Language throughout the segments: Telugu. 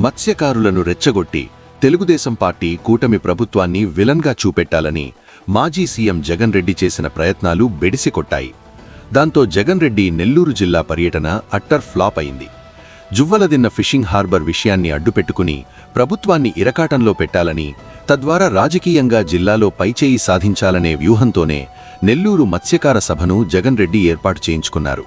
మత్స్యకారులను రెచ్చగొట్టి తెలుగుదేశం పార్టీ కూటమి ప్రభుత్వాన్ని విలన్గా చూపెట్టాలని మాజీ సీఎం జగన్ రెడ్డి చేసిన ప్రయత్నాలు బెడిసికొట్టాయి. దాంతో జగన్ రెడ్డి నెల్లూరు జిల్లా పర్యటన అట్టర్ ఫ్లాప్ అయింది. జువ్వలదిన్న ఫిషింగ్ హార్బర్ విషయాన్ని అడ్డుపెట్టుకుని ప్రభుత్వాన్ని ఇరకాటంలో పెట్టాలని, తద్వారా రాజకీయంగా జిల్లాలో పైచేయి సాధించాలనే వ్యూహంతోనే నెల్లూరు మత్స్యకార సభను జగన్ రెడ్డి ఏర్పాటు చేయించుకున్నారు.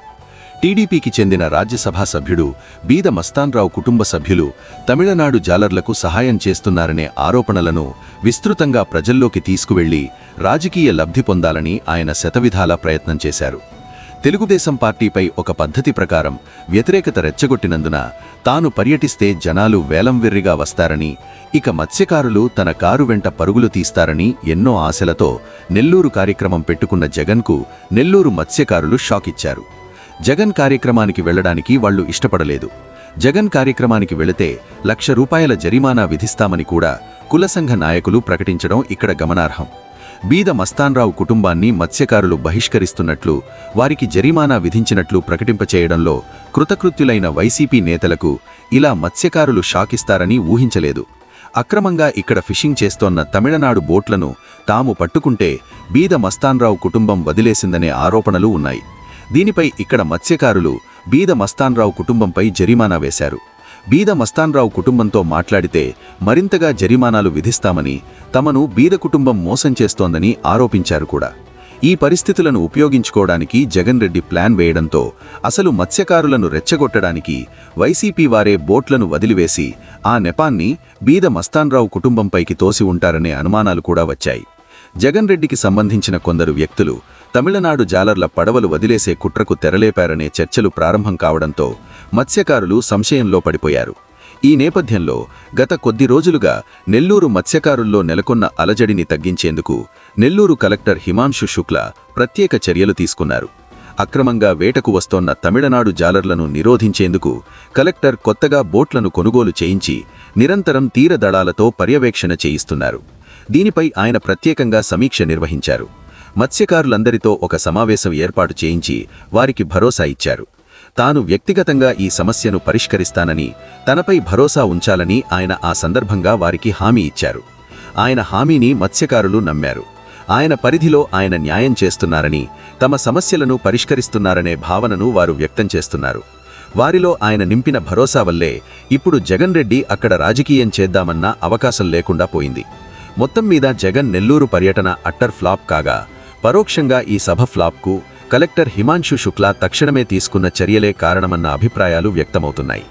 టీడీపీకి చెందిన రాజ్యసభా సభ్యుడు బీద మస్తాన్రావు కుటుంబ సభ్యులు తమిళనాడు జాలర్లకు సహాయం చేస్తున్నారనే ఆరోపణలను విస్తృతంగా ప్రజల్లోకి తీసుకువెళ్లి రాజకీయ లబ్ధి పొందాలని ఆయన శతవిధాలా ప్రయత్నం చేశారు. తెలుగుదేశం పార్టీపై ఒక పద్ధతి ప్రకారం వ్యతిరేకత రెచ్చగొట్టినందున తాను పర్యటిస్తే జనాలు వేలంవెర్రిగా వస్తారని, ఇక మత్స్యకారులు తన కారు వెంట పరుగులు తీస్తారని ఎన్నో ఆశలతో నెల్లూరు కార్యక్రమం పెట్టుకున్న జగన్కు నెల్లూరు మత్స్యకారులు షాక్ ఇచ్చారు. జగన్ కార్యక్రమానికి వెళ్లడానికి వాళ్లు ఇష్టపడలేదు. జగన్ కార్యక్రమానికి వెళితే ₹1,00,000 జరిమానా విధిస్తామని కూడా కులసంఘ నాయకులు ప్రకటించడం ఇక్కడ గమనార్హం. బీద మస్తాన్రావు కుటుంబాన్ని మత్స్యకారులు బహిష్కరిస్తున్నట్లు, వారికి జరిమానా విధించినట్లు ప్రకటింపచేయడంలో కృతకృత్యులైన వైసీపీ నేతలకు ఇలా మత్స్యకారులు షాకిస్తారని ఊహించలేదు. అక్రమంగా ఇక్కడ ఫిషింగ్ చేస్తోన్న తమిళనాడు బోట్లను తాము పట్టుకుంటే బీద మస్తాన్రావు కుటుంబం వదిలేసిందనే ఆరోపణలు ఉన్నాయి. దీనిపై ఇక్కడ మత్స్యకారులు బీద మస్తాన్రావు కుటుంబంపై జరిమానా వేశారు. బీద మస్తాన్రావు కుటుంబంతో మాట్లాడితే మరింతగా జరిమానాలు విధిస్తామని, తమను బీద కుటుంబం మోసం చేస్తోందని ఆరోపించారు కూడా. ఈ పరిస్థితులను ఉపయోగించుకోవడానికి జగన్ రెడ్డి ప్లాన్ వేయడంతో అసలు మత్స్యకారులను రెచ్చగొట్టడానికి వైసీపీ వారే బోట్లను వదిలివేసి ఆ నెపాన్ని బీద మస్తాన్రావు కుటుంబంపైకి తోసి ఉంటారనే అనుమానాలు కూడా వచ్చాయి. జగన్ రెడ్డికి సంబంధించిన కొందరు వ్యక్తులు తమిళనాడు జాలర్ల పడవలు వదిలేసే కుట్రకు తెరలేపారనే చర్చలు ప్రారంభం కావడంతో మత్స్యకారులు సంశయంలో పడిపోయారు. ఈ నేపథ్యంలో గత కొద్ది రోజులుగా నెల్లూరు మత్స్యకారుల్లో నెలకొన్న అలజడిని తగ్గించేందుకు నెల్లూరు కలెక్టర్ హిమాంశు శుక్లా ప్రత్యేక చర్యలు తీసుకున్నారు. అక్రమంగా వేటకు వస్తోన్న తమిళనాడు జాలర్లను నిరోధించేందుకు కలెక్టర్ కొత్తగా బోట్లను కొనుగోలు చేయించి నిరంతరం తీర దళాలతో పర్యవేక్షణ చేయిస్తున్నారు. దీనిపై ఆయన ప్రత్యేకంగా సమీక్ష నిర్వహించారు. మత్స్యకారులందరితో ఒక సమావేశం ఏర్పాటు చేయించి వారికి భరోసా ఇచ్చారు. తాను వ్యక్తిగతంగా ఈ సమస్యను పరిష్కరిస్తానని, తనపై భరోసా ఉంచాలని ఆయన ఆ సందర్భంగా వారికి హామీ ఇచ్చారు. ఆయన హామీని మత్స్యకారులు నమ్మారు. ఆయన పరిధిలో ఆయన న్యాయం చేస్తున్నారని, తమ సమస్యలను పరిష్కరిస్తున్నారనే భావనను వారు వ్యక్తం చేస్తున్నారు. వారిలో ఆయన నింపిన భరోసా వల్లే ఇప్పుడు జగన్ రెడ్డి అక్కడ రాజకీయం చేద్దామన్న అవకాశం లేకుండా పోయింది. మొత్తం మీద జగన్ నెల్లూరు పర్యటన అట్టర్ ఫ్లాప్ కాగా, పరోక్షంగా ఈ సభ ఫ్లాప్కు కలెక్టర్ హిమాంశు శుక్లా తక్షణమే తీసుకున్న చర్యలే కారణమన్న అభిప్రాయాలు వ్యక్తమవుతున్నాయి.